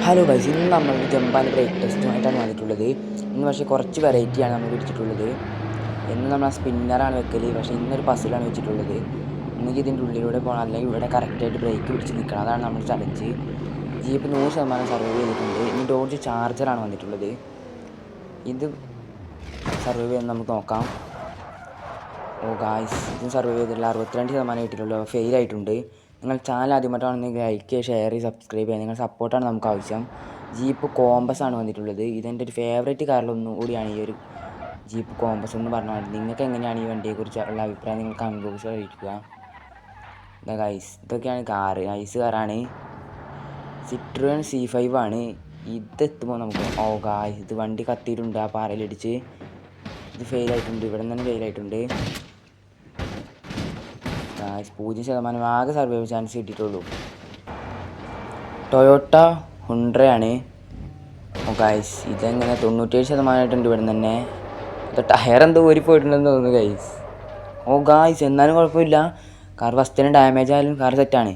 Hello guys, ഇന്ന് നമ്മൾ ജമ്പാൻ്റെ break ടെസ്റ്റുമായിട്ടാണ് വന്നിട്ടുള്ളത്. ഇന്ന് പക്ഷേ കുറച്ച് വെറൈറ്റിയാണ് നമ്മൾ പിടിച്ചിട്ടുള്ളത്. ഇന്ന് നമ്മൾ ആ സ്പിന്നറാണ് വെക്കൽ, പക്ഷേ ഇന്നൊരു പസിലാണ് വെച്ചിട്ടുള്ളത്. ഇന്നെങ്കിൽ ഇതിൻ്റെ ഉള്ളിലൂടെ പോകണം, അല്ലെങ്കിൽ ഇവിടെ കറക്റ്റായിട്ട് ബ്രേക്ക് പിടിച്ച് നിൽക്കണം. അതാണ് നമ്മുടെ ചലഞ്ച്. ജീപ്പ് 100% സർവൈവ് ചെയ്തിട്ടുണ്ട്. ഇനി ഡോഡ്ജ് ചാർജറാണ് വന്നിട്ടുള്ളത്. ഇത് സർവൈവ് ചെയ്യാൻ നമുക്ക് നോക്കാം. ഓ ഗായ്സ്, ഇതും സർവൈവ് ചെയ്തിട്ടില്ല. 62% കിട്ടിയിട്ടുള്ളൂ. ഫെയിൽ ആയിട്ടുണ്ട്. നിങ്ങൾ ചാനൽ ആദ്യമായിട്ടാണെങ്കിൽ ലൈക്ക്, ഷെയർ, സബ്സ്ക്രൈബ് ചെയ്യുക. നിങ്ങൾ സപ്പോർട്ടാണ് നമുക്ക് ആവശ്യം. ജീപ്പ് കോമ്പസ് ആണ് വന്നിട്ടുള്ളത്. ഇതെൻ്റെ ഒരു ഫേവറേറ്റ് കാറിലൊന്നും കൂടിയാണ് ഈ ഒരു ജീപ്പ് കോമ്പസ് എന്ന് പറഞ്ഞാൽ. നിങ്ങൾക്ക് എങ്ങനെയാണ് ഈ വണ്ടിയെക്കുറിച്ചുള്ള അഭിപ്രായം നിങ്ങൾ കമൻറ്റ് ബോക്സിൽ അറിയിക്കുക. ഇതാ ഗൈസ്, ഇതൊക്കെയാണ് കാറ്. നൈസ് കാറാണ്. സിട്രോൺ C5 ആണ്. ഇതെത്തുമ്പോൾ നമുക്ക് ഗായ്സ്, ഇത് വണ്ടി കത്തിയിട്ടുണ്ട് ആ പാറയിലിടിച്ച്. ഇത് ഫെയിലായിട്ടുണ്ട്. ഇവിടെ നിന്ന് ഫെയിലായിട്ടുണ്ട്. 0% ആകെ സർവൈവ് ചാൻസ് കിട്ടിയിട്ടുള്ളൂ. ടൊയോട്ട ഹുണ്ട്രയാണ്. ഗൈസ്, ഇതെങ്ങനെ 97% ഇവിടെ നിന്ന് തന്നെ. ഇത് ടയർ എന്തോ ഊരിപ്പോയിട്ടുണ്ടെന്ന് തോന്നുന്നു ഗൈസ്. ഗായ്സ്, എന്നാലും കുഴപ്പമില്ല. കാർ ഫസ്റ്റ് തന്നെ ഡാമേജ് ആയാലും കാർ സെറ്റാണ്.